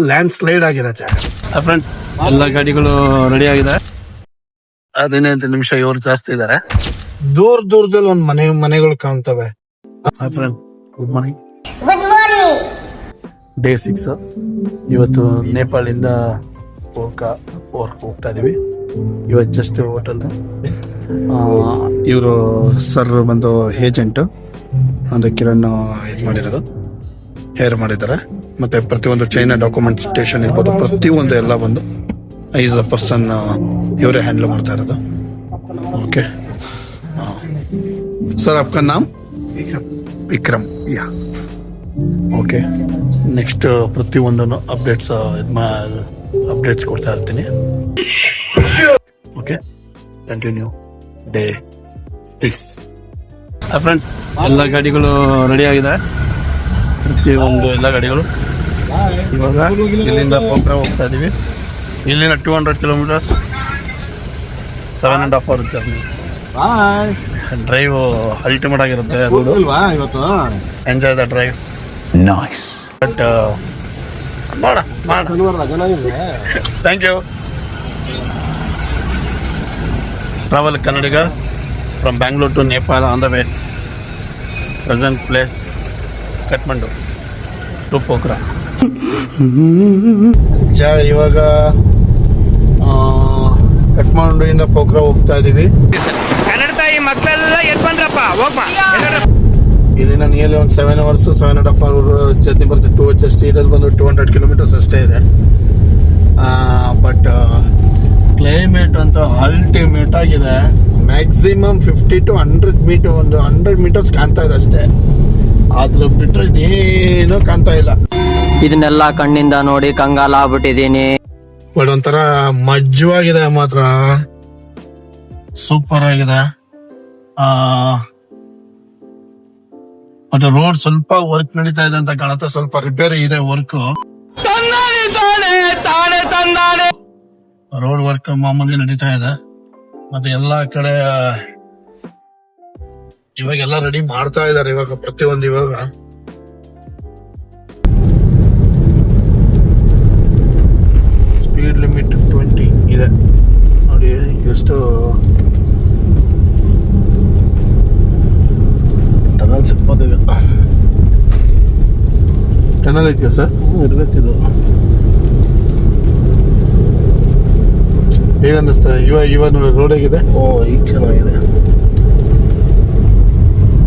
Land slide ಆಗಿರೋ ಜಾಗ. Friends, ಎಲ್ಲ ಗಾಡಿಗಳು ರೆಡಿ ಆಗಿದೆ. 15 ನಿಮಿಷ ಇವ್ರು ಜಾಸ್ತಿ ಇದಾರೆ. ದೂರದಲ್ಲಿ ಒಂದ್ ಮನೆಗಳು ಕಾಣ್ತವೆ. Friend, good morning. ಡೇ 6. ಇವತ್ತು ನೇಪಾಳಿಂದ ಪೋಖಾ ಹೋಗ್ತಾ ಇದೀವಿ. ಇವತ್ತು ಜಸ್ಟ್ ಹೋಟೆಲ್. ಇವರು ಸರ್ ಬಂದು ಏಜೆಂಟ್ ಅಂದ್ರೆ ಕಿರಣ್ ಇದು ಮಾಡಿರೋದು, ಹೇರ್ ಮಾಡಿದ್ದಾರೆ. ಮತ್ತೆ ಪ್ರತಿಯೊಂದು ಚೈನಾ ಡಾಕ್ಯುಮೆಂಟೇಶನ್ ಇರ್ಬೋದು, ಪ್ರತಿಯೊಂದು ಎಲ್ಲ ಬಂದು ಈಸ್ ಅ ಪರ್ಸನ್ ಇವರೇ ಹ್ಯಾಂಡಲ್ ಮಾಡ್ತಾ ಇರೋದು. ಓಕೆ ಸರ್, आपका नाम? ವಿಕ್ರಮ್. ಯಾ, ಓಕೆ. ನೆಕ್ಸ್ಟ್ ಪ್ರತಿಯೊಂದನ್ನು ಅಪ್ಡೇಟ್ಸ್ ಕೊಡ್ತಾ ಇರ್ತೀನಿ. Okay, continue. ಡೇ 6. ಫ್ರೆಂಡ್ಸ್, ಎಲ್ಲ ಗಾಡಿಗಳು ರೆಡಿ ಆಗಿದೆ. ಪ್ರತಿಯೊಂದು ಎಲ್ಲ ಗಾಡಿಗಳು ಇವಾಗ ಇಲ್ಲಿಂದ ಪೋಖ್ರಾ ಹೋಗ್ತಾ ಇದೀವಿ. ಇಲ್ಲಿಂದ 200 kilometres, 7.5 hours journey. Drive ultimate ಆಗಿರುತ್ತೆ. Enjoy the drive. Nice. But thank you. Travel Kannadiga from Bangalore to Nepal on the way. Present place Kathmandu to Pokhara. ಇವಾಗ ಕಠ್ಮಂಡುವಿಂದ ಪೋಖ್ರಾ ಹೋಗ್ತಾ ಇದೀವಿ. ಇಲ್ಲಿಂದ ನಿಯರ್ಲಿ ಒಂದು 7 hours, 7.5 hours ಜರ್ನಿ ಬರುತ್ತೆ. ಜಸ್ಟ್ ಇರೋದು ಬಂದು 200 ಕಿಲೋಮೀಟರ್ಸ್ ಅಷ್ಟೇ ಇದೆ. ಬಟ್ ಕ್ಲೈಮೇಟ್ ಅಂತ ಅಲ್ಟಿಮೇಟ್ ಆಗಿದೆ. ಮ್ಯಾಕ್ಸಿಮಮ್ 50 to 100 ಮೀಟರ್, ಒಂದು 100 ಮೀಟರ್ಸ್ ಕಾಣ್ತಾ ಇದೆ ಅಷ್ಟೇ. ಆದ್ರೂ ಬಿಟ್ರೆ ಏನೂ ಕಾಣ್ತಾ ಇಲ್ಲ. ಇದನ್ನೆಲ್ಲ ಕಣ್ಣಿಂದ ನೋಡಿ ಕಂಗಾಲ ಆಗ್ಬಿಟ್ಟಿದೀನಿ. ಬಟ್ ಒಂಥರ ಮಜ್ಜವಾಗಿದೆ, ಮಾತ್ರ ಸೂಪರ್ ಆಗಿದೆ. ಮತ್ತೆ ರೋಡ್ ಸ್ವಲ್ಪ ವರ್ಕ್ ನಡೀತಾ ಇದೆ ಅಂತ ಕಾಣುತ್ತೆ. ಸ್ವಲ್ಪ ರಿಪೇರಿ ಇದೆ ವರ್ಕ್. ರೋಡ್ ವರ್ಕ್ ಮಾಮೂಲಿ ನಡೀತಾ ಇದೆ. ಮತ್ತೆ ಎಲ್ಲಾ ಕಡೆ ಇವಾಗೆಲ್ಲ ರೆಡಿ ಮಾಡ್ತಾ ಇದಾರೆ. ಇವಾಗ ಪ್ರತಿಯೊಂದು ಇವಾಗ ಸ್ಪೀಡ್ ಲಿಮಿಟ್ 20 ಇದೆ ನೋಡಿ. ಎಷ್ಟು ಟನಲ್ ಸಿಗ್ಬೋದಿದೆ. ಟನಲ್ ಇದೆಯಾ ಸರ್? ಇರ್ಬೇಕಿದು. ಹೇಗ ಅನ್ನಿಸ್ತಾ ಇವಾಗ ನೋಡಿ ರೋಡ್ ಹೇಗಿದೆ? ಈಗ ಚೆನ್ನಾಗಿದೆ.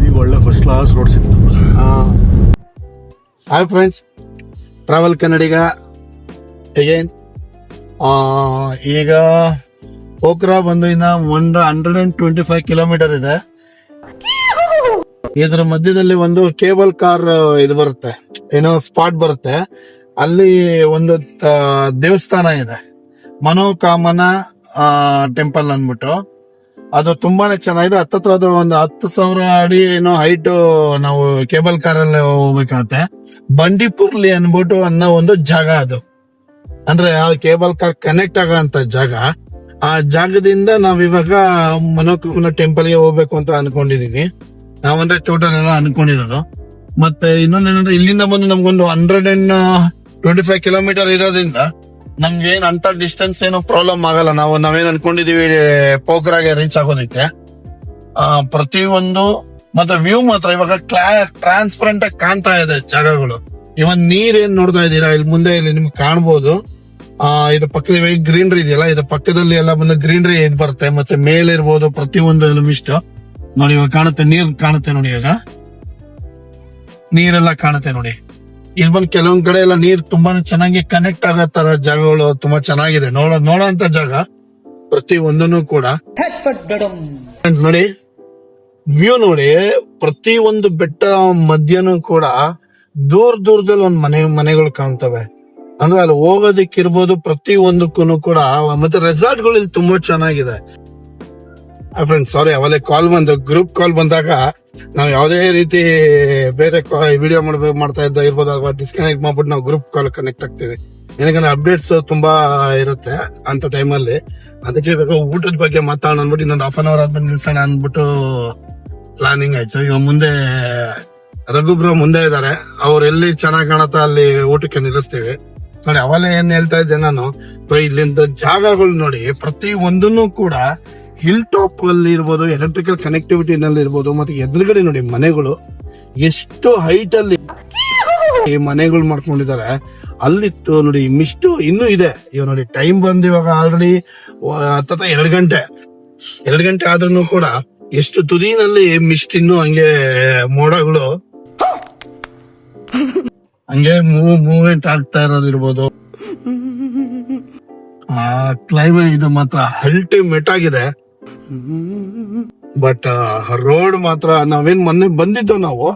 ಈಗ ಒಳ್ಳೆ ಫಸ್ಟ್ ಕ್ಲಾಸ್ ರೋಡ್ ಸಿಕ್ತು. ಹಾಯ್ ಫ್ರೆಂಡ್ಸ್, ಟ್ರಾವೆಲ್ ಕನ್ನಡಿಗ ಅಗೇನ್. ಈಗ ಪೋಖ್ರಾ ಬಂದು ಇನ್ನ 125 ಕಿಲೋಮೀಟರ್ ಇದೆ. ಇದರ ಮಧ್ಯದಲ್ಲಿ ಒಂದು ಕೇಬಲ್ ಕಾರ್ ಇದು ಬರುತ್ತೆ, ಏನೋ ಸ್ಪಾಟ್ ಬರುತ್ತೆ. ಅಲ್ಲಿ ಒಂದು ದೇವಸ್ಥಾನ ಇದೆ, ಮನೋಕಾಮನ ಟೆಂಪಲ್ ಅಂದ್ಬಿಟ್ಟು. ಅದು ತುಂಬಾನೇ ಚೆನ್ನಾಗಿದೆ. ಹತ್ತತ್ರ ಅದು ಒಂದು 10,000 ಅಡಿ ಏನೋ ಹೈಟ್ ನಾವು ಕೇಬಲ್ ಕಾರ್ ಅಲ್ಲಿ ಹೋಗ್ಬೇಕಾಗತ್ತೆ. ಬಂಡೀಪುರ್ಲಿ ಅನ್ಬಿಟ್ಟು ಅನ್ನೋ ಒಂದು ಜಾಗ ಅದು. ಅಂದ್ರೆ ಆ ಕೇಬಲ್ ಕಾರ್ ಕನೆಕ್ಟ್ ಆಗೋ ಜಾಗ. ಆ ಜಾಗದಿಂದ ನಾವಿವಾಗ ಮನೋಕಾಮನ ಟೆಂಪಲ್ ಗೆ ಹೋಗ್ಬೇಕು ಅಂತ ಅನ್ಕೊಂಡಿದೀನಿ. ನಾವಂದ್ರೆ ಟೋಟಲ್ ಎಲ್ಲ ಅನ್ಕೊಂಡಿರೋದು. ಮತ್ತೆ ಇನ್ನೊಂದೇನಂದ್ರೆ ಇಲ್ಲಿಂದ ಬಂದು ನಮ್ಗೊಂದು 125 ಕಿಲೋಮೀಟರ್ ಇರೋದ್ರಿಂದ ನಮ್ಗೆ ಏನ್ ಅಂತ ಡಿಸ್ಟೆನ್ಸ್ ಏನು ಪ್ರಾಬ್ಲಮ್ ಆಗಲ್ಲ. ನಾವೇನ್ ಅನ್ಕೊಂಡಿದೀವಿ ಪೋಖ್ರಾಗೆ ರೀಚ್ ಆಗೋದಕ್ಕೆ. ಪ್ರತಿಯೊಂದು ಮತ್ತೆ ವ್ಯೂ ಮಾತ್ರ ಇವಾಗ ಟ್ರಾನ್ಸ್ಪರೆಂಟ್ ಆಗಿ ಕಾಣ್ತಾ ಇದೆ ಜಾಗಗಳು. ಇವನ್ ನೀರ್ ಏನ್ ನೋಡ್ತಾ ಇದೀರಾ ಇಲ್ಲಿ ಮುಂದೆ, ಇಲ್ಲಿ ನಿಮ್ಗೆ ಕಾಣ್ಬೋದು. ಇದ್ರ ಪಕ್ಕದ ಗ್ರೀನರಿ ಇದೆಯಲ್ಲ, ಇದ್ರ ಪಕ್ಕದಲ್ಲಿ ಎಲ್ಲ ಬಂದು ಗ್ರೀನರಿ ಇದ್ ಬರುತ್ತೆ. ಮತ್ತೆ ಮೇಲೆ ಇರ್ಬೋದು ಪ್ರತಿಯೊಂದು ಇಷ್ಟ ನೋಡಿ. ಇವಾಗ ಕಾಣುತ್ತೆ, ನೀರ್ ಕಾಣುತ್ತೆ ನೋಡಿ. ಇವಾಗ ನೀರೆಲ್ಲ ಕಾಣುತ್ತೆ ನೋಡಿ. ಇಲ್ಲಿ ಬಂದು ಕೆಲವೊಂದ್ ಕಡೆ ಎಲ್ಲ ನೀರ್ ತುಂಬಾನೇ ಚೆನ್ನಾಗಿ ಕನೆಕ್ಟ್ ಆಗೋ ತರ ಜಾಗಗಳು ತುಂಬಾ ಚೆನ್ನಾಗಿದೆ. ನೋಡೋಂತ ಜಾಗ ಪ್ರತಿ ಒಂದನ್ನು ಕೂಡ ನೋಡಿ. ವ್ಯೂ ನೋಡಿ, ಪ್ರತಿ ಒಂದು ಬೆಟ್ಟ ಮಧ್ಯನೂ ಕೂಡ ದೂರದಲ್ಲಿ ಒಂದ್ ಮನೆಗಳು ಕಾಣ್ತವೆ. ಅಂದ್ರೆ ಅಲ್ಲಿ ಹೋಗೋದಿಕ್ಕಿರ್ಬೋದು, ಪ್ರತಿ ಒಂದಕ್ಕೂ ಕೂಡ. ಮತ್ತೆ ರೆಸಾರ್ಟ್ ಗಳು ಇಲ್ಲಿ ತುಂಬಾ ಚೆನ್ನಾಗಿದೆ. ಫ್ರೆಂಡ್ಸ್, ಸಾರಿ, ಅವಲೇ ಕಾಲ್ ಬಂದು, ಗ್ರೂಪ್ ಕಾಲ್ ಬಂದಾಗ ನಾವು ಯಾವುದೇ ರೀತಿ ಬೇರೆ ವಿಡಿಯೋ ಮಾಡ್ತಾ ಇರ್ಬೋದು, ಅಥವಾ ಡಿಸ್ಕನೆಕ್ಟ್ ಮಾಡ್ಬಿಟ್ಟು ನಾವು ಗ್ರೂಪ್ ಕಾಲ್ ಕನೆಕ್ಟ್ ಆಗ್ತೀವಿ. ಏನಕ್ಕಂದ್ರೆ ಅಪ್ಡೇಟ್ಸ್ ತುಂಬಾ ಇರುತ್ತೆ ಅಂತ ಟೈಮಲ್ಲಿ. ಅದಕ್ಕೆ ಇವಾಗ ಊಟದ ಬಗ್ಗೆ ಮಾತಾಡೋಣ ಅಂದ್ಬಿಟ್ಟು ಇನ್ನೊಂದು 1/2 hour ಆದ್ಮೇಲೆ ನಿಲ್ಸೋಣ ಅಂದ್ಬಿಟ್ಟು ಪ್ಲಾನಿಂಗ್ ಆಯ್ತು. ಇವಾಗ ಮುಂದೆ ರಘುಬ್ರು ಮುಂದೆ ಇದಾರೆ. ಅವ್ರು ಎಲ್ಲಿ ಚೆನ್ನಾಗಿ ಕಾಣುತ್ತಾ ಅಲ್ಲಿ ಊಟಕ್ಕೆ ನಿಲ್ಲಿಸ್ತೀವಿ. ನೋಡಿ ಅವೆಲ್ಲ ಏನ್ ಹೇಳ್ತಾ ಇದ್ದೆ ನಾನು, ಇಲ್ಲಿಂದ ಜಾಗಗಳು ನೋಡಿ ಪ್ರತಿ ಒಂದನ್ನು ಕೂಡ ಹಿಲ್ ಟಾಪ್ ಅಲ್ಲಿ ಇರ್ಬೋದು, ಎಲೆಕ್ಟ್ರಿಕಲ್ ಕನೆಕ್ಟಿವಿಟಿ ನಲ್ಲಿ ಇರ್ಬೋದು, ಮತ್ತೆ ಎದುರುಗಡೆ ನೋಡಿ ಮನೆಗಳು ಎಷ್ಟು ಹೈಟ್ ಅಲ್ಲಿ ಈ ಮನೆಗಳು ಮಾಡ್ಕೊಂಡಿದ್ದಾರೆ. ಅಲ್ಲಿತ್ತು ನೋಡಿ ಮಿಸ್ಟು ಇನ್ನೂ ಇದೆ. ಇವಾಗ ನೋಡಿ ಟೈಮ್ ಬಂದ್ ಇವಾಗ ಆಲ್ರೆಡಿ ಹತ್ತ 2 ಗಂಟೆ ಆದ್ರೂ ಕೂಡ ಎಷ್ಟು ತುದಿನಲ್ಲಿ ಮಿಸ್ಟ್ ಇನ್ನು ಹಂಗೆ ಮೋಡಗಳು ಹಂಗೆ ಮೂವ್ಮೆಂಟ್ ಆಗ್ತಾ ಇರೋದಿರ್ಬೋದು. ಆ ಕ್ಲೈಮೇಟ್ ಇದು ಮಾತ್ರ ಅಲ್ಟಿಮೇಟ್ ಆಗಿದೆ. ಬಟ್ ರೋಡ್ ಮಾತ್ರ ನಾವೇನ್ ಮೊನ್ನೆ ಬಂದಿದ್ದು ನಾವು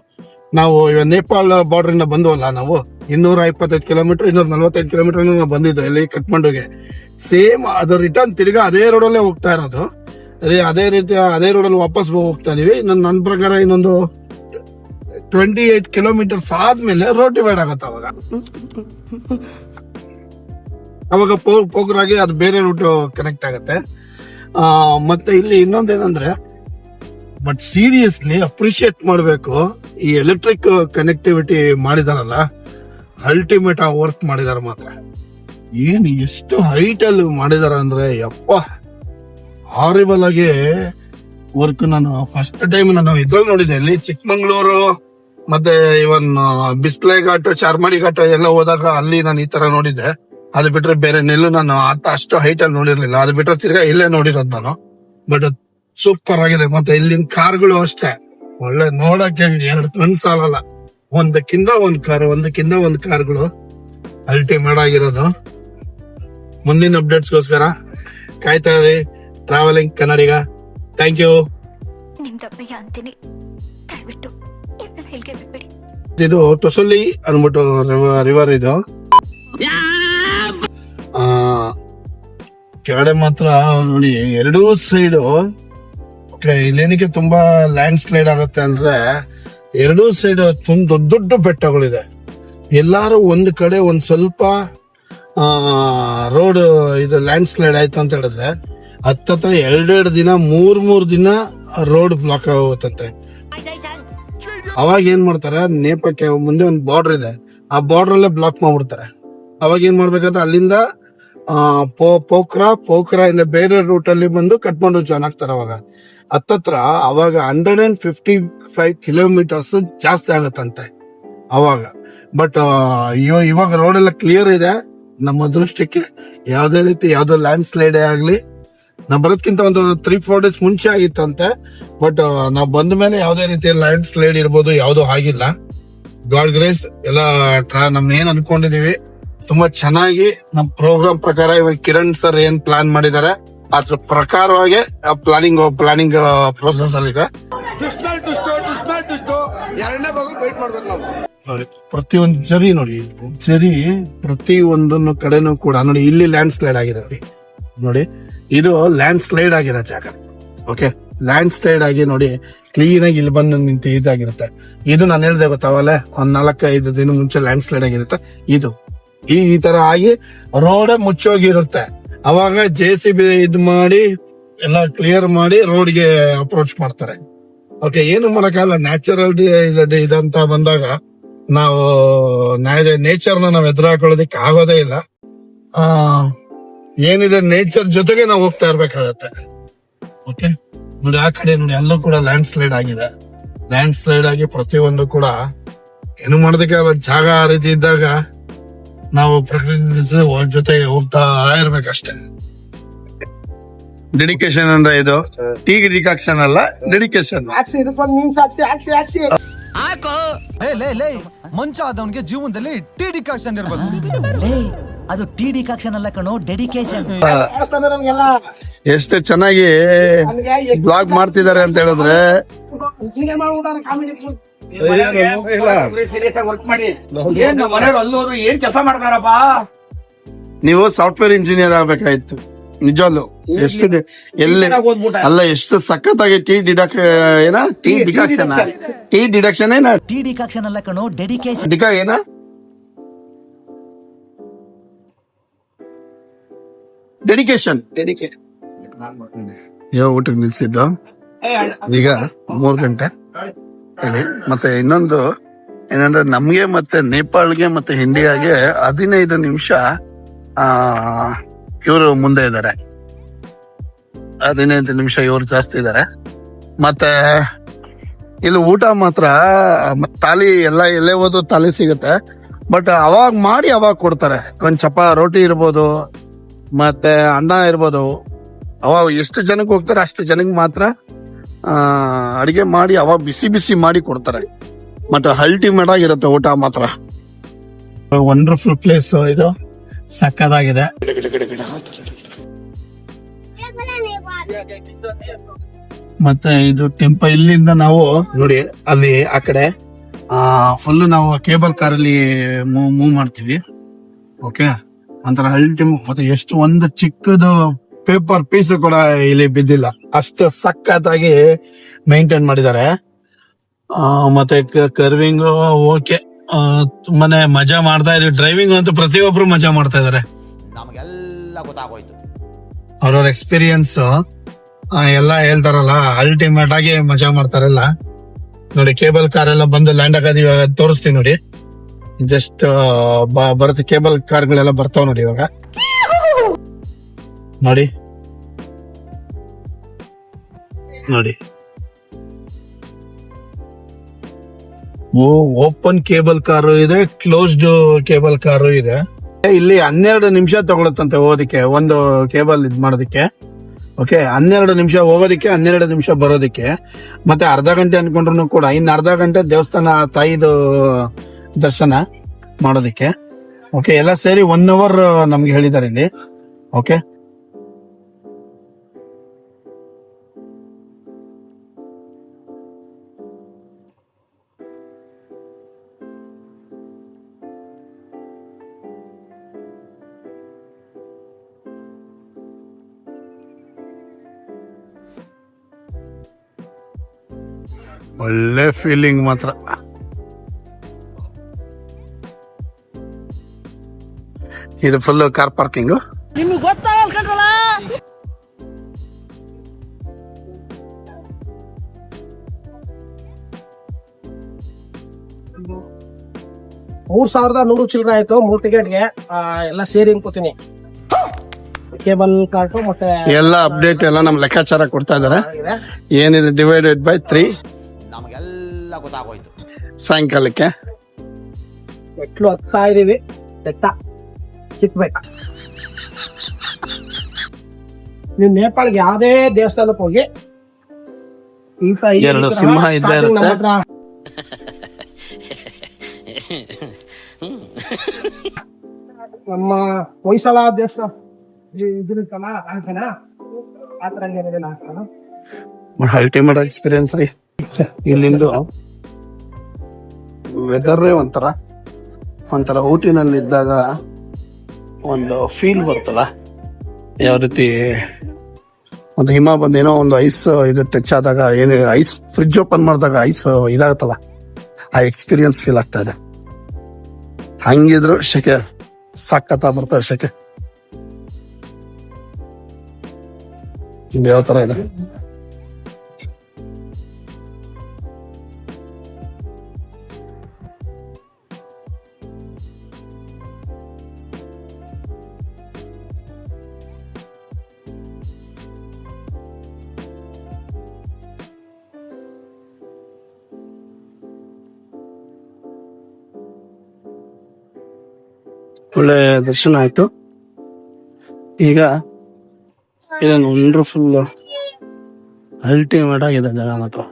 ಇವಾಗ ನೇಪಾಳ ಬಾರ್ಡರ್ ಇಂದ ಬಂದ್ವಲ್ಲ, ನಾವು 225 ಕಿಲೋಮೀಟರ್ 245 ಕಿಲೋಮೀಟರ್ ನಾವು ಬಂದಿದ್ದು ಇಲ್ಲಿ ಕಟ್ಮಂಡುಗೆ. ಸೇಮ್ ಅದು ರಿಟರ್ನ್ ತಿರ್ಗಾ ಅದೇ ರೋಡಲ್ಲೇ ಹೋಗ್ತಾ ಇರೋದು. ಅದೇ ರೀತಿ ಅದೇ ರೋಡಲ್ಲಿ ವಾಪಸ್ ಹೋಗ್ತಾ ಇದೀವಿ. ನನ್ನ ಪ್ರಕಾರ ಇನ್ನೊಂದು 28 ಕಿಲೋಮೀಟರ್ಸ್ ಆದ್ಮೇಲೆ ರೋಡ್ ಡಿವೈಡ್ ಆಗತ್ತೆ. ಅವಾಗ ಪೋಖ್ರಾಗಿ ಅದು ಬೇರೆ ರೂಟ್ ಕನೆಕ್ಟ್ ಆಗತ್ತೆ. ಮತ್ತೆ ಇಲ್ಲಿ ಇನ್ನೊಂದೇನಂದ್ರೆ, ಬಟ್ ಸೀರಿಯಸ್ಲಿ ಅಪ್ರಿಶಿಯೇಟ್ ಮಾಡ್ಬೇಕು, ಈ ಎಲೆಕ್ಟ್ರಿಕ್ ಕನೆಕ್ಟಿವಿಟಿ ಮಾಡಿದಾರಲ್ಲ, ಅಲ್ಟಿಮೇಟ್ ಆ ವರ್ಕ್ ಮಾಡಿದಾರ ಮಾತ್ರ. ಏನ್ ಎಷ್ಟು ಹೈಟ್ ಅಲ್ಲಿ ಮಾಡಿದಾರ ಅಂದ್ರೆ ಯಪ್ಪ, ಹಾರಿಬಲ್ ಆಗಿ ವರ್ಕ್. ನಾನು ಫಸ್ಟ್ ಟೈಮ್ ನಾನು ಇದ್ರಲ್ಲಿ ನೋಡಿದ್ದೆ, ಇಲ್ಲಿ ಚಿಕ್ಕಮಂಗ್ಳೂರು ಮತ್ತೆ ಇವನ್ ಬಿಸ್ಲೆ ಘಾಟ್, ಚಾರ್ಮಾಡಿ ಘಾಟ್ ಎಲ್ಲ ಹೋದಾಗ ಅಲ್ಲಿ ನಾನು ಈ ತರ ನೋಡಿದ್ದೆ. ಅದು ಬಿಟ್ರೆ ಬೇರೆ ನೆಲ್ಲು ನಾನು ಅಷ್ಟು ಹೈಟ್ ಅಲ್ಲಿ ನೋಡಿರ್ಲಿಲ್ಲ. ಅದು ಬಿಟ್ರೆ ತಿರ್ಗಾ ಇಲ್ಲೇ ನೋಡಿರೋದು ನಾನು. ಬಟ್ ಸೂಪರ್ ಆಗಿದೆ. ಮತ್ತೆ ಇಲ್ಲಿನ ಕಾರ್ಗಳು ಅಷ್ಟೇ ಒಳ್ಳೆ ನೋಡಕ್ಕೆ 2 ಕಣ್ಣು ಸಾಲಲ್ಲ. ಒಂದಕ್ಕಿಂತ ಒಂದ್ ಕಾರ್ಗಳು ಅಲ್ಟಿಮೇಟ್ ಆಗಿರೋದು. ಮುಂದಿನ ಅಪ್ಡೇಟ್ಸ್ಗೋಸ್ಕರ ಕಾಯ್ತಾ ಇರಿ ಟ್ರಾವೆಲಿಂಗ್ ಕನ್ನಡಿಗ. Thank you. ಅಂತೀನಿ, ದಯವಿಟ್ಟು ಹೇಳಿಕೆ ಬಿಟ್ಬಿಡಿ. ಇದು ತೊಸಲಿ ಅನ್ಬಿಟ್ಟು ರಿವರ್ ಇದು. ಕೆಳಗಡೆ ಮಾತ್ರ ನೋಡಿ ಎರಡೂ ಸೈಡು ಇಲ್ಲೇನಕ್ಕೆ ತುಂಬಾ ಲ್ಯಾಂಡ್ ಸ್ಲೈಡ್ ಆಗುತ್ತೆ ಅಂದ್ರೆ, ಎರಡೂ ಸೈಡ್ ದೊಡ್ಡ ದೊಡ್ಡ ಬೆಟ್ಟಗಳಿದೆ. ಎಲ್ಲಾರು ಒಂದ್ ಕಡೆ ಒಂದ್ ಸ್ವಲ್ಪ ರೋಡ್ ಇದು ಲ್ಯಾಂಡ್ ಸ್ಲೈಡ್ ಆಯ್ತು ಅಂತ ಹೇಳಿದ್ರೆ ಹತ್ತತ್ರ 2 ದಿನ 3 ದಿನ ರೋಡ್ ಬ್ಲಾಕ್ ಆಗುತ್ತಂತೆ. ಅವಾಗ ಏನ್ ಮಾಡ್ತಾರೆ, ನೇಪಾಳಕ್ಕೆ ಮುಂದೆ ಒಂದು ಬಾರ್ಡರ್ ಇದೆ, ಆ ಬಾರ್ಡರ್ ಅಲ್ಲೇ ಬ್ಲಾಕ್ ಮಾಡ್ಬಿಡ್ತಾರೆ. ಅವಾಗ ಏನ್ ಮಾಡ್ಬೇಕಂದ್ರೆ ಅಲ್ಲಿಂದ ಪೋಖ್ರಾ ಇಂದ ಬೇರೆ ರೂಟ್ ಅಲ್ಲಿ ಬಂದು ಕಟ್ಮಂಡು ಜಾಯ್ನ್ ಆಗ್ತಾರೆ. ಅವಾಗ ಹತ್ತತ್ರ ಅವಾಗ 155 ಕಿಲೋಮೀಟರ್ಸ್ ಜಾಸ್ತಿ ಆಗತ್ತಂತೆ ಅವಾಗ. ಬಟ್ ಇವಾಗ ರೋಡ್ ಎಲ್ಲ ಕ್ಲಿಯರ್ ಇದೆ. ನಮ್ಮ ಅದೃಷ್ಟಕ್ಕೆ ಯಾವ್ದೇ ರೀತಿ ಯಾವ್ದೋ ಲ್ಯಾಂಡ್ ಸ್ಲೈಡ್ ಆಗ್ಲಿ, ನಾವ್ ಬರೋದ್ಕಿಂತ ಒಂದು 3-4 ಡೇಸ್ ಮುಂಚೆ ಆಗಿತ್ತಂತೆ. ಬಟ್ ನಾವ್ ಬಂದ ಮೇಲೆ ಯಾವ್ದೇ ರೀತಿಯ ಲ್ಯಾಂಡ್ ಸ್ಲೈಡ್ ಇರ್ಬೋದು ಯಾವ್ದು ಆಗಿಲ್ಲ. ಗಾಡ್ ಗ್ರೇಸ್ ಎಲ್ಲ ನಮ್ ಏನ್ ಅನ್ಕೊಂಡಿದೀವಿ ತುಂಬಾ ಚೆನ್ನಾಗಿ ನಮ್ ಪ್ರೋಗ್ರಾಮ್ ಪ್ರಕಾರ ಇವಾಗ ಕಿರಣ್ ಸರ್ ಏನ್ ಪ್ಲಾನ್ ಮಾಡಿದ್ದಾರೆ ಅದ್ರ ಪ್ರಕಾರವಾಗಿ ಪ್ಲಾನಿಂಗ್ ಪ್ರೋಸೆಸ್ ಅಲ್ಲಿ ಇದೆ. ಪ್ರತಿಯೊಂದು ಜರಿ ಪ್ರತಿ ಒಂದನ್ನು ಕಡೆನೂ ಕೂಡ ನೋಡಿ ಇಲ್ಲಿ ಲ್ಯಾಂಡ್ ಸ್ಲೈಡ್ ಆಗಿದೆ. ನೋಡಿ ಇದು ಲ್ಯಾಂಡ್ ಸ್ಲೈಡ್ ಆಗಿರೋ ಜಾಗ. ಓಕೆ, ಲ್ಯಾಂಡ್ ಸ್ಲೈಡ್ ಆಗಿ ನೋಡಿ ಕ್ಲೀನ್ ಆಗಿ ಇಲ್ಲಿ ಬಂದು ನಿಂತು ಇದಾಗಿರುತ್ತೆ. ಇದು ನಾನು ಹೇಳ್ದೆ ಗೊತ್ತಾವಲ್ಲ, ಒಂದ್ 4-5 ದಿನ ಮುಂಚೆ ಲ್ಯಾಂಡ್ ಸ್ಲೈಡ್ ಆಗಿರುತ್ತೆ. ಇದು ಈ ತರ ಆಗಿ ರೋಡ್ ಮುಚ್ಚೋಗಿರುತ್ತೆ. ಅವಾಗ JCB ಇದ್ ಮಾಡಿ ಎಲ್ಲ ಕ್ಲಿಯರ್ ಮಾಡಿ ರೋಡ್ಗೆ ಅಪ್ರೋಚ್ ಮಾಡ್ತಾರೆ. ಓಕೆ, ಏನು ಮಾಡಕ್ಕಾಗಲ್ಲ. ನ್ಯಾಚುರಲ್ ಇದಂತ ಬಂದಾಗ ನಾವು ನೇಚರ್ನ ನಾವ್ ಎದುರಾಕೊಳ್ಳೋದಕ್ಕೆ ಆಗೋದೇ ಇಲ್ಲ. ಏನಿದೆ ನೇಚರ್ ಜೊತೆಗೆ ನಾವು ಹೋಗ್ತಾ ಇರ್ಬೇಕಾಗತ್ತೆ. ಓಕೆ, ನೋಡಿ ಆ ಕಡೆ ನೋಡಿ ಅಲ್ಲೂ ಕೂಡ ಲ್ಯಾಂಡ್ ಸ್ಲೈಡ್ ಆಗಿದೆ. ಲ್ಯಾಂಡ್ ಸ್ಲೈಡ್ ಆಗಿ ಪ್ರತಿಯೊಂದು ಕೂಡ ಏನು ಮಾಡೋದಕ್ಕೆ ಜಾಗ ಆ ರೀತಿ ಇದ್ದಾಗ ನಾವು ಪ್ರಕೃತಿ ಜೊತೆಗೆ ಹೋಗ್ತಾ ಇರ್ಬೇಕಷ್ಟೇ. ಡೆಡಿಕೇಶನ್ ಅಂದ್ರೆ ಇದು ಟೀ ಡಿಕಾಕ್ಷನ್ ಅಲ್ಲ, ಡೆಡಿಕೇಶನ್. ಮಂಚ ಆದವನಿಗೆ ಜೀವನದಲ್ಲಿ ಟೀ ಡಿಕಾಕ್ಷನ್ ಇರ್ಬೇಕು. ಅದು ಟಿ ಡಿಕಾಕ್ಷನ್ ಅಲ್ಲ ಕಣೋ, ಡೆಡಿಕೇಶನ್. ಎಷ್ಟು ಚೆನ್ನಾಗಿ ಬ್ಲಾಗ್ ಮಾಡ್ತಿದ್ದಾರೆ ಅಂತ ಹೇಳಿದ್ರೆ ಏನ್ ಕೆಲಸ ಮಾಡ್ತಾರಪ್ಪ. ನೀವು ಸಾಫ್ಟ್ವೇರ್ ಇಂಜಿನಿಯರ್ ಆಗ್ಬೇಕಾಯ್ತು ನಿಜವಲ್ಲೂ. ಎಷ್ಟು ಎಷ್ಟು ಸಖತ್ತಾಗಿ ಟೀ ಡಿಡಕ್ಷನ್ ಏನ ಟಿ ಡಿಕಾಕ್ಷನ್ ಅಲ್ಲ ಕಣೋ, ಡೆಡಿಕೇಶನ್. ಏನ ಡೆಡಿಕೇಶನ್ ಯಾವ ಊಟಕ್ಕೆ ನಿಲ್ಸಿದ್ದು ಈಗ 3 ಗಂಟೆ. ಮತ್ತೆ ಇನ್ನೊಂದು ಏನಂದ್ರೆ ನಮ್ಗೆ ಮತ್ತೆ ನೇಪಾಳ್ಗೆ ಮತ್ತೆ ಇಂಡಿಯಾಗೆ 15 ನಿಮಿಷ ಇವರು ಮುಂದೆ ಇದ್ದಾರೆ, 15 ನಿಮಿಷ ಇವ್ರು ಜಾಸ್ತಿ ಇದ್ದಾರೆ. ಮತ್ತೆ ಇಲ್ಲಿ ಊಟ ಮಾತ್ರ ತಾಲಿ ಎಲ್ಲ ಎಲ್ಲೇ ಹೋದ್ರು ತಾಲಿ ಸಿಗುತ್ತೆ, ಬಟ್ ಅವಾಗ ಮಾಡಿ ಅವಾಗ ಕೊಡ್ತಾರೆ. ಒಂದ್ ರೋಟಿ ಇರ್ಬೋದು, ಮತ್ತೆ ಅನ್ನ ಇರ್ಬೋದು. ಅವಾಗ ಎಷ್ಟು ಜನಕ್ಕೆ ಹೋಗ್ತಾರೆ ಅಷ್ಟು ಜನಕ್ಕೆ ಮಾತ್ರ ಅಡಿಗೆ ಮಾಡಿ ಅವಾಗ ಬಿಸಿ ಬಿಸಿ ಮಾಡಿ ಕೊಡ್ತಾರೆ. ಮತ್ತೆ ಅಲ್ಟಿಮೇಟ್ ಆಗಿರುತ್ತೆ ಊಟ ಮಾತ್ರ. ವಂಡರ್ಫುಲ್ ಪ್ಲೇಸ್ ಇದು, ಸಕ್ಕದಾಗಿದೆ. ಮತ್ತೆ ಇದು ಟೆಂಪಲ್, ಇಲ್ಲಿಂದ ನಾವು ನೋಡಿ ಅಲ್ಲಿ ಆ ಕಡೆ ಫುಲ್ ನಾವು ಕೇಬಲ್ ಕಾರಲ್ಲಿ ಮೂವ್ ಮಾಡ್ತೀವಿ. ಓಕೆ, ಒಂಥರ ಅಲ್ಟಿಮೇಟ್. ಮತ್ತೆ ಎಷ್ಟು ಒಂದು ಚಿಕ್ಕದು ಪೇಪರ್ ಪೀಸ್ ಕೂಡ ಇಲ್ಲಿ ಬಿದ್ದಿಲ್ಲ, ಅಷ್ಟು ಸಖತ್ತಾಗಿ ಮೇಂಟೈನ್ ಮಾಡಿದ್ದಾರೆ. ಮತ್ತೆ ಕರ್ವಿಂಗ್ ಓಕೆ, ತುಂಬಾನೇ ಮಜಾ ಮಾಡ್ತಾ ಇದೀವಿ. ಡ್ರೈವಿಂಗ್ ಅಂತೂ ಪ್ರತಿಯೊಬ್ರು ಮಜಾ ಮಾಡ್ತಾ ಇದಾರೆ. ನಮಗೆಲ್ಲ ಗೊತ್ತಾಗೋಯ್ತು. ಅವ್ರವ್ರ ಎಕ್ಸ್ಪೀರಿಯನ್ಸ್ ಎಲ್ಲ ಹೇಳ್ತಾರಲ್ಲ, ಅಲ್ಟಿಮೇಟ್ ಆಗಿ ಮಜಾ ಮಾಡ್ತಾರಲ್ಲ. ನೋಡಿ ಕೇಬಲ್ ಕಾರ್ ಎಲ್ಲ ಬಂದು ಲ್ಯಾಂಡ್ ಆಗೋದು ಇವಾಗ ತೋರಿಸ್ತೀವಿ ನೋಡಿ. ಜಸ್ಟ್ ಬರುತ್ತೆ, ಕೇಬಲ್ ಕಾರ್ಗಳೆಲ್ಲ ಬರ್ತಾವ ನೋಡಿ ಇವಾಗ. ನೋಡಿ ನೋಡಿ, ಓಪನ್ ಕೇಬಲ್ ಕಾರು ಇದೆ, ಕ್ಲೋಸ್ಡ್ ಕೇಬಲ್ ಕಾರು ಇದೆ. ಇಲ್ಲಿ 12 ನಿಮಿಷ ತಗೊಳುತ್ತಂತೆ ಹೋಗೋದಿಕ್ಕೆ, ಒಂದು ಕೇಬಲ್ ಇದ್ ಮಾಡೋದಿಕ್ಕೆ. ಓಕೆ, 12 ನಿಮಿಷ ಹೋಗೋದಿಕ್ಕೆ, 12 ನಿಮಿಷ ಬರೋದಿಕ್ಕೆ. ಮತ್ತೆ ಅರ್ಧ ಗಂಟೆ ಅನ್ಕೊಂಡ್ರು ಕೂಡ ಇನ್ನು ಅರ್ಧ ಗಂಟೆ ದೇವಸ್ಥಾನ ತಾಯಿದು ದರ್ಶನ ಮಾಡೋದಿಕ್ಕೆ. ಓಕೆ, ಎಲ್ಲ ಸೇರಿ 1 ಅವರ್ ನಮ್ಗೆ ಹೇಳಿದ್ದಾರೆ ಇಲ್ಲಿ. ಓಕೆ, ಒಳ್ಳೆ ಫೀಲಿಂಗ್ ಮಾತ್ರ. ಇದು ಫುಲ್ ಕಾರ್ ಪಾರ್ಕಿಂಗ್. ನಿಮ್ಗೆ ಗೊತ್ತಾಗಲ್ಲ ಕಣ್ರಲ್ಲ. $3,100 ಚಿಲ್ಲರೆ ಆಯ್ತು 3 ಟಿಕೆಟ್ಗೆ. ಎಲ್ಲ ಸೇರಿ ಅನ್ಕೋತೀನಿ. ಕೇಬಲ್ ಕಾರ್ಟು ಮತ್ತೆ ಎಲ್ಲ ಅಪ್ಡೇಟ್ ಎಲ್ಲ ನಮ್ ಲೆಕ್ಕಾಚಾರ ಕೊಡ್ತಾ ಇದಾರೆ. ಏನಿದೆ ಡಿವೈಡೆಡ್ ಬೈ 3 ನಮಗೆಲ್ಲ ಗೊತ್ತಾಗೋಯ್ತು. ಸಾಯಂಕಾಲಕ್ಕೆ ಮೆಟ್ಲು ಹತ್ತಾ ಇದೀವಿ. ಬೆಟ್ಟ ಚಿಕ್ಕ ಬೆಟ್ಟ. ನೀವು ನೇಪಾಳ್ಗೆ ಯಾವ್ದೇ ದೇವಸ್ಥಾನಕ್ಕೆ ಹೋಗಿ ಎರಡು ಸಿಂಹ ಇದ್ದೇ ಇರುತ್ತೆ. ನಮ್ಮ ಹೊಯ್ಸಳ ದೇವಸ್ಥಾನ ಇದಿರುತ್ತಲ್ಲ ಕಾಣ್ತಾನ, ಆ ತರ ಏನಿದೆ ಅಲ್ಟಿಮೇಟ್ ಎಕ್ಸ್ಪೀರಿಯನ್ಸ್ ರೀ. ಇಲ್ಲಿಂದು ವೆದರ್ ಒಂಥರ ಊಟಿನಲ್ಲಿ ಇದ್ದಾಗ ಒಂದು ಫೀಲ್ ಬರ್ತಲ್ಲ, ಯಾವ ರೀತಿ ಒಂದು ಹಿಮ ಬಂದು ಏನೋ ಒಂದು ಐಸ್ ಇದು ಟಚ್ ಆದಾಗ, ಏನು ಐಸ್ ಫ್ರಿಡ್ಜ್ ಓಪನ್ ಮಾಡಿದಾಗ ಐಸ್ ಇದಾಗತ್ತಲ್ಲ, ಆ ಎಕ್ಸ್ಪೀರಿಯನ್ಸ್ ಫೀಲ್ ಆಗ್ತಾ ಇದೆ. ಹಂಗಿದ್ರು ಶೆಕೆ ಸಖತ್ತ ಬರ್ತದೆ. ಶೆಕೆ ಯಾವ ತರ ಇದೆ. ಒಳ್ಳೆ ದರ್ಶನ ಆಯ್ತು. ಈಗ ಇದೊಂದು ವಂಡರ್ಫುಲ್ ಅಲ್ಟಿಮೇಟ್ ಆಗಿದೆ ಜಾಗ ಮಾತ್ರ.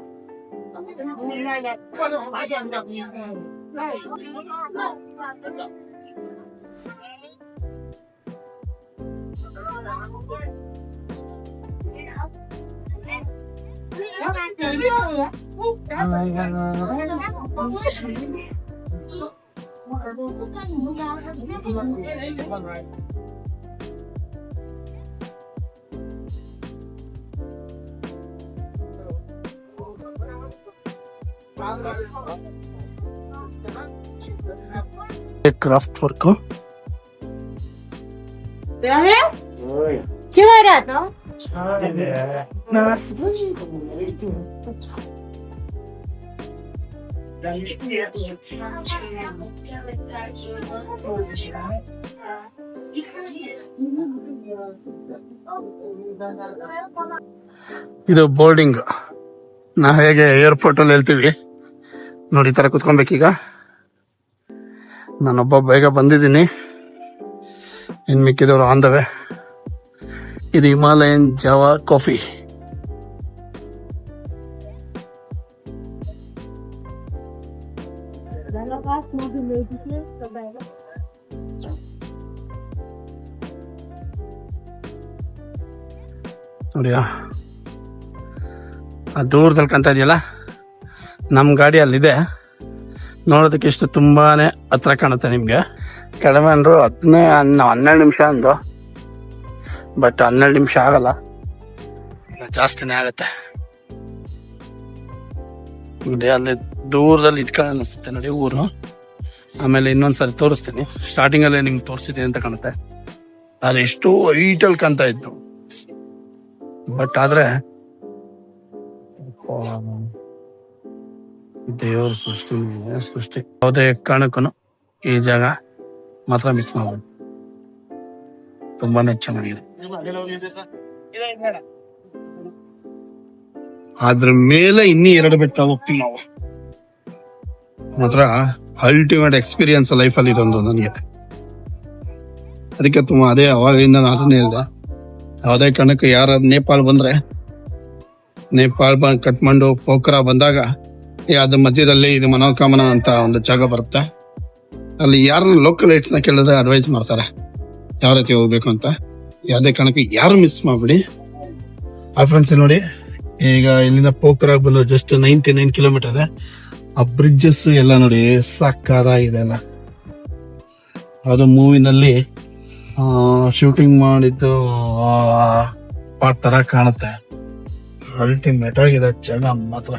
ಕ್ರಾಫ್ಟ್ ವರ್ಕ್ ಇದು ಬೋರ್ಡಿಂಗ್. ನಾ ಹೇಗೆ ಏರ್ಪೋರ್ಟ್ ಅಲ್ಲಿ ಹೇಳ್ತೀವಿ ನೋಡಿ, ಈ ತರ ಕುತ್ಕೊಬೇಕೀಗ. ನಾನೊಬ್ಬ ಬೇಗ ಬಂದಿದ್ದೀನಿ, ಇನ್ ಮಿಕ್ಕಿದವರು ಆನ್ ದ ವೇ. ಇದು ಹಿಮಾಲಯನ್ ಜಾವಾ ಕಾಫಿ. ನೋಡಿಯಾ, ಆ ದೂರದಲ್ಲಿ ಕಾಣ್ತಾ ಇದೆಯಲ್ಲ, ನಮ್ಮ ಗಾಡಿ ಅಲ್ಲಿದೆ. ನೋಡೋದಕ್ಕೆ ಇಷ್ಟು ತುಂಬಾನೇ ಹತ್ರ ಕಾಣುತ್ತೆ ನಿಮ್ಗೆ. ಕಡಿಮೆ ಅಂದ್ರು 12 ನಿಮಿಷ ಅಂದು, ಬಟ್ 12 ನಿಮಿಷ ಆಗಲ್ಲ, ಜಾಸ್ತಿನೇ ಆಗತ್ತೆ. ನೋಡಿ ಅಲ್ಲಿ ದೂರದಲ್ಲಿ ಇದ್ಕೊಂಡು ಅನಿಸುತ್ತೆ ನೋಡಿ ಊರು. ಆಮೇಲೆ ಇನ್ನೊಂದ್ಸರಿ ತೋರಿಸ್ತೀನಿ. ಸ್ಟಾರ್ಟಿಂಗ್ ಅಲ್ಲೇ ನಿಮ್ಗೆ ತೋರಿಸಿದೆ ಅಂತ ಕಾಣುತ್ತೆ. ಅದು ಎಷ್ಟು ಹೈಟಲ್ಲಿ ಕಾಣ್ತಾ ಇತ್ತು, ಬಟ್ ಆದ್ರೆ ದೇವ್ರ ಸೃಷ್ಟಿ ಯಾವುದೇ ಕಾರಣಕ್ಕೂ ಈ ಜಾಗ ಮಾತ್ರ ಮಿಸ್ ಮಾಡ್ಬೋದು. ತುಂಬಾನೇ ಚೆನ್ನಾಗಿದೆ. ಅದ್ರ ಮೇಲೆ ಇನ್ನೂ 2 ಬೆಟ್ಟ ಹೋಗ್ತೀವಿ ನಾವು. ಮಾತ್ರ ಅಲ್ಟಿಮೇಟ್ ಎಕ್ಸ್ಪೀರಿಯನ್ಸ್ ಲೈಫಲ್ಲಿ ಇದೊಂದು ನನಗೆ. ಅದಕ್ಕೆ ತುಂಬಾ ಅದೇ ಅವಾಗಿಂದ ನಾನು ಅದನ್ನೇ ಹೇಳಿದೆ, ಯಾವುದೇ ಕಾರಣಕ್ಕೆ ಯಾರ ನೇಪಾಳ ಬಂದ್ರೆ, ನೇಪಾಳ ಕಟ್ಮಂಡು ಪೋಖ್ರಾ ಬಂದಾಗ ಅದ್ರ ಮಧ್ಯದಲ್ಲಿ ಇದು ಮನೋಕಾಮನ ಅಂತ ಒಂದು ಜಾಗ ಬರುತ್ತೆ. ಅಲ್ಲಿ ಯಾರನ್ನ ಲೋಕಲ್ ನ ಕೇಳಿದ್ರೆ ಅಡ್ವೈಸ್ ಮಾಡ್ತಾರೆ ಯಾವ ರೀತಿ ಹೋಗ್ಬೇಕು ಅಂತ. ಯಾವುದೇ ಕಾರಣಕ್ಕೆ ಯಾರು ಮಿಸ್ ಮಾಡ್ಬಿಡಿ. ಆ ಫ್ರೆಂಡ್ಸ್ ನೋಡಿ, ಈಗ ಇಲ್ಲಿಂದ ಪೋಖ್ರಾಗ್ ಬಂದು ಜಸ್ಟ್ 99 ಕಿಲೋಮೀಟರ್ ಇದೆ. ಆ ಬ್ರಿಡ್ಜಸ್ ಎಲ್ಲ ನೋಡಿ ಸಕ್ಕದಾಗಿದೆ ಅಲ್ಲ. ಅದು ಮೂವಿನಲ್ಲಿ ಶೂಟಿಂಗ್ ಮಾಡಿದ್ದು ಪಾರ್ಟ್ ತರ ಕಾಣುತ್ತೆ. ಅಲ್ಟಿಮೇಟ್ ಆಗಿದೆ ಜಾಗ ಮಾತ್ರ,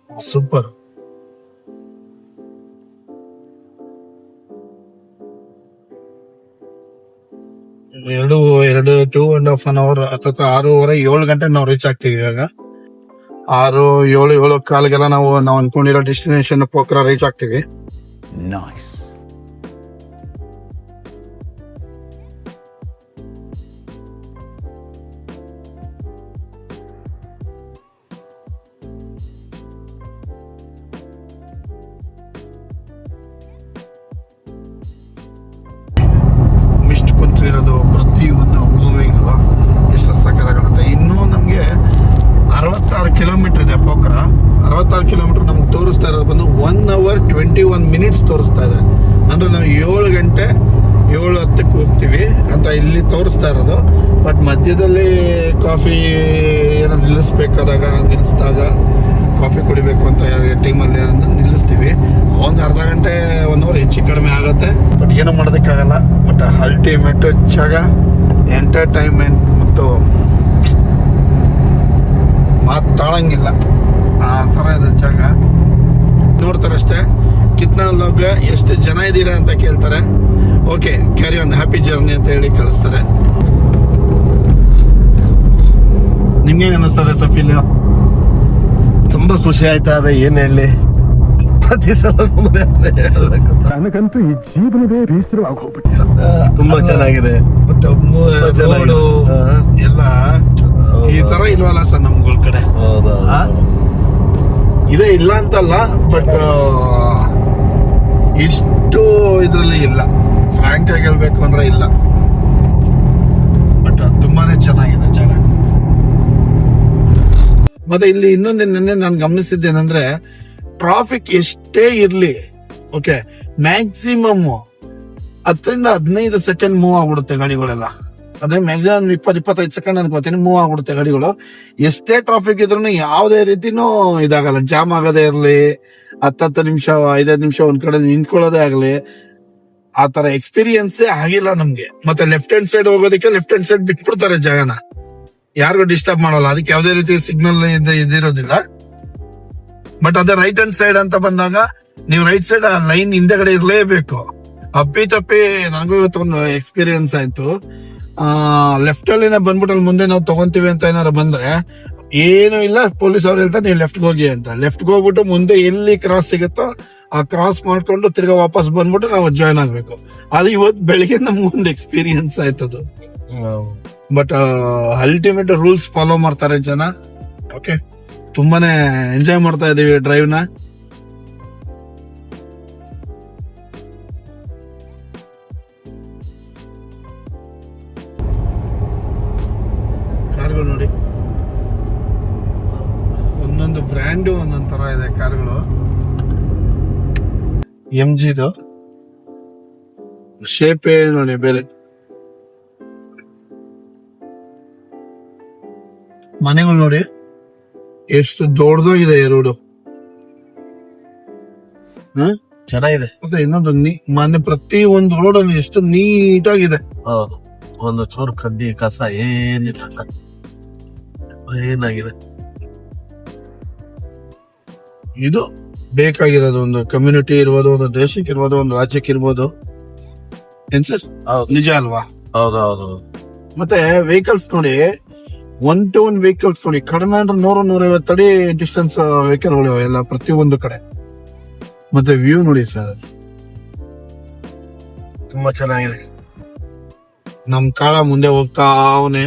ಸೂಪರ್. ಎರಡು 2.5 hour ಅಥವಾ 6:30-7 ಗಂಟೆ ನಾವು ರೀಚ್ ಆಗ್ತೀವಿ. ಇವಾಗ 6-7 ಕಾಲಿಗೆಲ್ಲ ನಾವು ಅನ್ಕೊಂಡಿರೋ ಡೆಸ್ಟಿನೇಷನ್ ಪೋಖ್ರಾ ರೀಚ್ ಆಗ್ತೀವಿ. ಮಿಸ್ಟ್ ಕುಂತಿರೋದು ಪ್ರತಿಯೊಂದು ಮೂವಿಂಗ್ ಎಷ್ಟು ಸಕ್ಕತ್ತಾಗುತ್ತೆ. ಇನ್ನೂ ನಮ್ಗೆ 66 ಕಿಲೋಮೀಟರ್ ಇದೆ ಪೋಖ್ರಾ. 66 ಕಿಲೋಮೀಟರ್ ನಮ್ಗೆ ತೋರಿಸ್ತಾ ಇರೋದು ಬಂದು 1 hour 21 minutes ತೋರಿಸ್ತಾ ಇದೆ. ಅಂದ್ರೆ ನಾವು 7 ಗಂಟೆ 7:10 ಹೋಗ್ತೀವಿ ಅಂತ ಇಲ್ಲಿ ತೋರಿಸ್ತಾ ಇರೋದು. ಬಟ್ ಮಧ್ಯದಲ್ಲಿ ಕಾಫಿ ಏನೋ ನಿಲ್ಲಿಸ್ದಾಗ ಕಾಫಿ ಕುಡಿಬೇಕು ಅಂತ ಟೈಮಲ್ಲಿ ನಿಲ್ಲಿಸ್ತೀವಿ. ಒಂದು ಅರ್ಧ ಗಂಟೆ 1 hour ಹೆಚ್ಚು ಕಡಿಮೆ ಆಗುತ್ತೆ, ಬಟ್ ಏನೂ ಮಾಡೋದಕ್ಕಾಗಲ್ಲ. ಬಟ್ ಅಲ್ಟಿಮೇಟ್ ಜಾಗ, ಎಂಟರ್ಟೈನ್ಮೆಂಟ್ ಮತ್ತು ಮಾತಾಡಂಗಿಲ್ಲ ಆ ಥರ ಇದೆ ಜಾಗ. ನೋಡ್ತಾರಷ್ಟೇ ಕಿತ್ನಾ ಲೋಗ ಎಷ್ಟು ಜನ ಇದ್ದೀರಾ ಅಂತ ಕೇಳ್ತಾರೆ. Okay, carry on, happy journey ಅಂತ ಹೇಳಿ ಕಳಿಸ್ತಾರೆ. ನಿಮ್ಗೆ ಅನ್ನಿಸ್ತದೆ ಸಫೀಲ್? ತುಂಬಾ ಖುಷಿ ಆಯ್ತಾ? ಅದೇ ಏನ್ ಹೇಳಿ, ಪ್ರತಿ ಸಲ ನನಗಂತೂ ಈ ಜೀವನವೇ ಬೇಸರ ಆಗೋಗ್ಬಿಟ್ಟಿದೆ. ತುಂಬಾ ಚೆನ್ನಾಗಿದೆ. ಬಟ್ ರೋಡು ಎಲ್ಲ ಈ ತರ ಇಲ್ವಲ್ಲ ಸರ್ ನಮ್ಗಳ ಕಡೆ. ಇದೇ ಇಲ್ಲ ಅಂತಲ್ಲ, ಬಟ್ ಇಷ್ಟು ಇದ್ರಲ್ಲಿ ಇಲ್ಲ. ಫ್ರಾಂಕ್ ಆಗಿ ಹೇಳ್ಬೇಕು ಅಂದ್ರೆ ಇಲ್ಲ, ಬಟ್ ತುಂಬಾನೇ ಚೆನ್ನಾಗಿದೆ ಜಾಗ. ಮತ್ತೆ ಇಲ್ಲಿ ಇನ್ನೊಂದು ನಿನ್ನೆ ನಾನು ಗಮನಿಸಿದ್ದೇನೆಂದ್ರೆ, ಟ್ರಾಫಿಕ್ ಎಷ್ಟೇ ಇರ್ಲಿ, ಓಕೆ, ಮ್ಯಾಕ್ಸಿಮಮ್ 10-15 ಸೆಕೆಂಡ್ ಮೂವ್ ಆಗ್ಬಿಡುತ್ತೆ ಗಾಡಿಗಳೆಲ್ಲ. ಅದೇ ಮ್ಯಾಕ್ಸಿಮಮ್ 20-25 ಸೆಕೆಂಡ್ ಅನ್ಕೋತೀನಿ ಮೂವ್ ಆಗ್ಬಿಡುತ್ತೆ ಗಾಡಿಗಳು. ಎಷ್ಟೇ ಟ್ರಾಫಿಕ್ ಇದ್ರೂ ಯಾವುದೇ ರೀತಿನೂ ಇದಾಗಲ್ಲ. ಜಾಮ್ ಆಗೋದೇ ಇರ್ಲಿ, 10 ನಿಮಿಷ 5 ನಿಮಿಷ ಒಂದ್ ಕಡೆ ನಿಂತ್ಕೊಳ್ಳೋದೇ ಆಗ್ಲಿ, ಆ ತರ ಎಕ್ಸ್ಪೀರಿಯನ್ಸೇ ಆಗಿಲ್ಲ ನಮ್ಗೆ. ಮತ್ತೆ ಲೆಫ್ಟ್ ಹ್ಯಾಂಡ್ ಸೈಡ್ ಹೋಗೋದಕ್ಕೆ ಲೆಫ್ಟ್ ಹ್ಯಾಂಡ್ ಸೈಡ್ ಬಿಟ್ಬಿಡ್ತಾರೆ ಜಾಗನ, ಯಾರಿಗೂ ಡಿಸ್ಟರ್ಬ್ ಮಾಡಲ್ಲ. ಅದಕ್ಕೆ ಯಾವುದೇ ರೀತಿ ಸಿಗ್ನಲ್ ಇದಿರೋದಿಲ್ಲ. ಬಟ್ ಅದೇ ರೈಟ್ ಹ್ಯಾಂಡ್ ಸೈಡ್ ಅಂತ ಬಂದಾಗ ನೀವು ರೈಟ್ ಸೈಡ್ ಲೈನ್ ಹಿಂದೆಗಡೆ ಇರ್ಲೇಬೇಕು. ಅಪ್ಪಿ ನನಗೂ ಇವತ್ತು ಒಂದು ಎಕ್ಸ್ಪೀರಿಯನ್ಸ್ ಆಯ್ತು. ಲೆಫ್ಟ್ ಅಲ್ಲಿನ ಬಂದ್ಬಿಟ್ಟು ಅಲ್ಲಿ ಮುಂದೆ ನಾವು ತಗೊಂತೀವಿ ಅಂತ ಏನಾರು ಬಂದ್ರೆ ಏನು ಇಲ್ಲ, ಪೊಲೀಸ್ ಅವ್ರು ಹೇಳ್ತಾರೆ ನೀವು ಲೆಫ್ಟ್ ಹೋಗಿ ಅಂತ. ಲೆಫ್ಟ್ ಹೋಗ್ಬಿಟ್ಟು ಮುಂದೆ ಎಲ್ಲಿ ಕ್ರಾಸ್ ಸಿಗುತ್ತೋ ಆ ಕ್ರಾಸ್ ಮಾಡ್ಕೊಂಡು ತಿರ್ಗಾ ವಾಪಸ್ ಬಂದ್ಬಿಟ್ಟು ನಾವು ಜಾಯ್ನ್ ಆಗ್ಬೇಕು. ಅದು ಇವತ್ತು ಬೆಳಿಗ್ಗೆ ನಮ್ಗೆ ಒಂದು ಎಕ್ಸ್ಪೀರಿಯನ್ಸ್ ಆಯ್ತದು. ಬಟ್ ಅಲ್ಟಿಮೇಟ್ ರೂಲ್ಸ್ ಫಾಲೋ ಮಾಡ್ತಾರೆ ಜನ. ಓಕೆ, ತುಂಬಾನೇ ಎಂಜಾಯ್ ಮಾಡ್ತಾ ಇದೀವಿ ಡ್ರೈವ್ ನ. ಕಾರ್ಗಳು ನೋಡಿ, ಒಂದೊಂದು ಬ್ರ್ಯಾಂಡು ಒಂದೊಂದ್ ತರ ಇದೆ ಕಾರ್ಗಳು. MGದು ಶೇಪ್ ನೋಡಿ ಬೇರೆ. ಮನೆಗಳು ನೋಡಿ ಎಷ್ಟು ದೊಡ್ಡದಾಗಿದೆ ರೋಡು. ಚೆನ್ನಾಗಿದೆ. ಮತ್ತೆ ಇನ್ನೊಂದು ಮನೆ ಪ್ರತಿ ಒಂದು ರೋಡಲ್ಲಿ ಎಷ್ಟು ನೀಟಾಗಿದೆ. ಹೌದು, ಒಂದು ಚೂರು ಕಡ್ಡಿ ಕಸ ಏನಿಲ್ಲ, ಏನಾಗಿದೆ. ಇದು ಬೇಕಾಗಿರೋದು. ಒಂದು ಕಮ್ಯುನಿಟಿ ಇರ್ಬೋದು, ಒಂದು ದೇಶಕ್ಕೆ ಇರ್ಬೋದು, ಒಂದು ರಾಜ್ಯಕ್ಕೆ ಇರ್ಬೋದು. ಏನ್ ಸರ್, ನಿಜ ಅಲ್ವಾ? ಹೌದೌದು. ಮತ್ತೆ ವೆಹಿಕಲ್ಸ್ ನೋಡಿ, 1 to 1 ವೆಹಿಕಲ್ಸ್ ನೋಡಿ, ಕಡಿಮೆ ಅಂದ್ರೆ 100-150 ಅಡಿ ಡಿಸ್ಟೆನ್ಸ್ ವೆಹಿಕಲ್ಗಳು ಎಲ್ಲ ಪ್ರತಿಯೊಂದು ಕಡೆ. ಮತ್ತೆ ವ್ಯೂ ನೋಡಿ ಸರ್, ತುಂಬಾ ಚೆನ್ನಾಗಿದೆ. ನಮ್ ಕಾಳ ಮುಂದೆ ಹೋಗ್ತಾ ಅವನೇ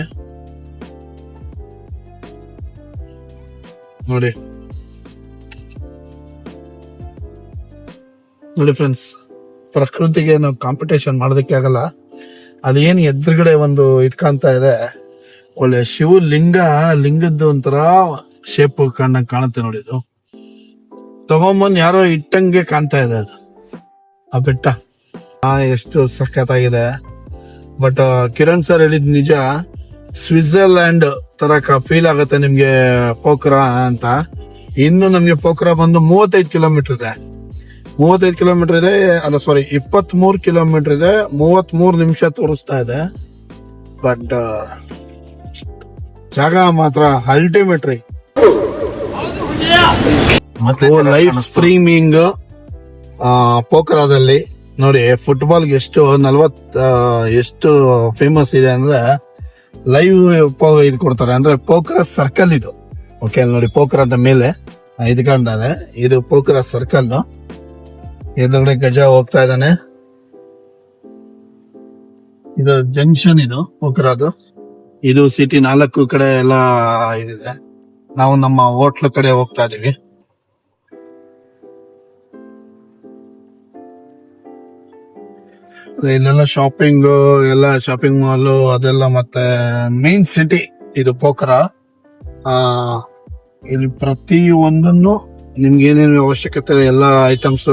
ನೋಡಿ. ನೋಡಿ ಫ್ರೆಂಡ್ಸ್, ಪ್ರಕೃತಿಗೆ ನಾವು ಕಾಂಪಿಟೇಷನ್ ಮಾಡೋದಕ್ಕೆ ಆಗಲ್ಲ. ಅದೇನು ಎದುರುಗಡೆ ಒಂದು ಇದ್ ಕಾಣ್ತಾ ಇದೆ, ಒಳ್ಳೆ ಲಿಂಗದ್ದು ಒಂಥರ ಶೇಪ್ ಕಾಣುತ್ತೆ ನೋಡಿ. ಇದು ತಗೊಂಬಂದ್ ಯಾರೋ ಇಟ್ಟಂಗೆ ಕಾಣ್ತಾ ಇದೆ ಅದು, ಆ ಬೆಟ್ಟ ಎಷ್ಟು ಸಖತ್ತಾಗಿದೆ. ಬಟ್ ಕಿರಣ್ ಸರ್ ಹೇಳಿದ್ ನಿಜ, ಸ್ವಿಟ್ಜರ್ಲ್ಯಾಂಡ್ ತರ ಫೀಲ್ ಆಗುತ್ತೆ ನಿಮ್ಗೆ ಪೋಖ್ರಾ ಅಂತ. ಇನ್ನು ನಮ್ಗೆ ಪೋಖ್ರಾ ಬಂದು 35 ಕಿಲೋಮೀಟರ್ ಇದೆ. 35 ಕಿಲೋಮೀಟರ್ ಇದೆ, ಅಲ್ಲ ಸಾರಿ 23 ಕಿಲೋಮೀಟರ್ ಇದೆ. 33 ನಿಮಿಷ ತೋರಿಸ್ತಾ ಇದೆ. ಬಟ್ ಜಾಗ ಮಾತ್ರ ಅಲ್ಟಿಮೇಟ್ರಿ. ಲೈವ್ ಸ್ಟ್ರೀಮಿಂಗ್ ಪೋಖ್ರಾದಲ್ಲಿ ನೋಡಿ. ಫುಟ್ಬಾಲ್ಗೆ ಎಷ್ಟು ಫೇಮಸ್ ಇದೆ ಅಂದ್ರೆ ಲೈವ್ ಇದು ಕೊಡ್ತಾರೆ. ಅಂದ್ರೆ ಪೋಖ್ರಾ ಸರ್ಕಲ್ ಇದು. ಓಕೆ, ನೋಡಿ ಪೋಖ್ರಾದ ಮೇಲೆ ಇದು ಕಾಣ್ತಾ ಇದೆ, ಇದು ಪೋಖ್ರಾ ಸರ್ಕಲ್. ಎದುರುಗಡೆ ಗಜ ಹೋಗ್ತಾ ಇದ್ದಾನೆ. ಇದು ಜಂಕ್ಷನ್, ಇದು ಪೋಖ್ರಾದು. ಇದು ಸಿಟಿ 4 ಕಡೆ ಎಲ್ಲ ಇದಿದೆ. ನಾವು ನಮ್ಮ ಹೋಟ್ಲ್ ಕಡೆ ಹೋಗ್ತಾ ಇದೀವಿ. ಇಲ್ಲೆಲ್ಲ ಶಾಪಿಂಗ್ ಮಾಲ್ ಅದೆಲ್ಲ. ಮತ್ತೆ ಮೇನ್ ಸಿಟಿ ಇದು ಪೋಖ್ರಾ. ಇಲ್ಲಿ ಪ್ರತಿ ಒಂದನ್ನು ನಿಮ್ಗೆ ಏನೇನು ಅವಶ್ಯಕತೆ ಇದೆ ಎಲ್ಲ ಐಟಮ್ಸ್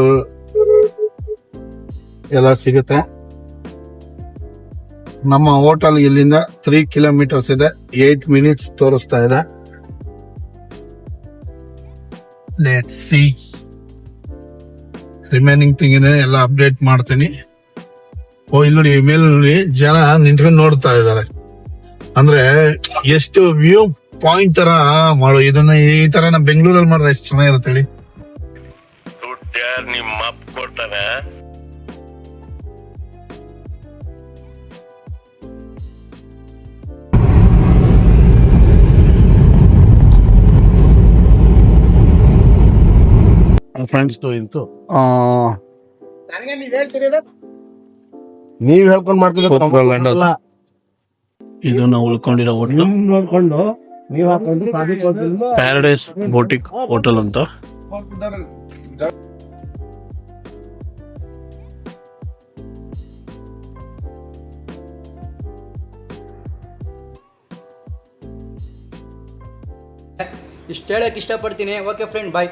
ಎಲ್ಲ ಸಿಗುತ್ತೆ. ನಮ್ಮ ಹೋಟೆಲ್ ಇಲ್ಲಿಂದ 3 ಕಿಲೋಮೀಟರ್ಸ್ ಇದೆ, 8 ಮಿನಿಟ್ಸ್ ತೋರಿಸ್ತಾ ಇದೆ. ಲೆಟ್ಸ್ ಸಿ ರಿಮೈನಿಂಗ್ ಥಿಂಗ್ ಇದೆ, ಎಲ್ಲ ಅಪ್ಡೇಟ್ ಮಾಡ್ತೀನಿ. ಇಲ್ಲಿ ನೋಡಿ, ಮೇಲೆ ನೋಡಿ ಜನ ನಿಂತ್ಕೊಂಡು ನೋಡ್ತಾ ಇದಾರೆ. ಅಂದ್ರೆ ಎಷ್ಟು ವ್ಯೂ ಪಾಯಿಂಟ್ ತರ ಮಾಡೋ ಇದನ್ನ. ಈ ತರ ನಮ್ಮ ಬೆಂಗಳೂರಲ್ಲಿ ಮಾಡ್ರೆ ಎಷ್ಟು ಚೆನ್ನಾಗಿರುತ್ತೆ ಹೇಳಿ. ನಿಮ್ಮ ಅಪ್ಪ ಕೊಡ್ತಾನೆ. ಫ್ರೆಂಡ್ಸ್ ಇಂತು ನನಗೆ ನೀವ್ ಹೇಳ್ತೀರಿ ನೀವ್ ಹೇಳ್ಕೊಂಡ್ ಮಾಡ್ತಿದ್ರ. ಇದು ನಾವು ಉಳ್ಕೊಂಡಿರೋ ಹೋಟ್ಲು ನೋಡ್ಕೊಂಡು ನೀವ್ ಹಾಕೊಂಡು ಪ್ಯಾರಡೈಸ್ ಬೋಟಿಕ್ ಹೋಟೆಲ್ ಅಂತ. ಇಷ್ಟು ಹೇಳಕ್ ಇಷ್ಟಪಡ್ತೀನಿ. ಓಕೆ ಫ್ರೆಂಡ್, ಬಾಯ್.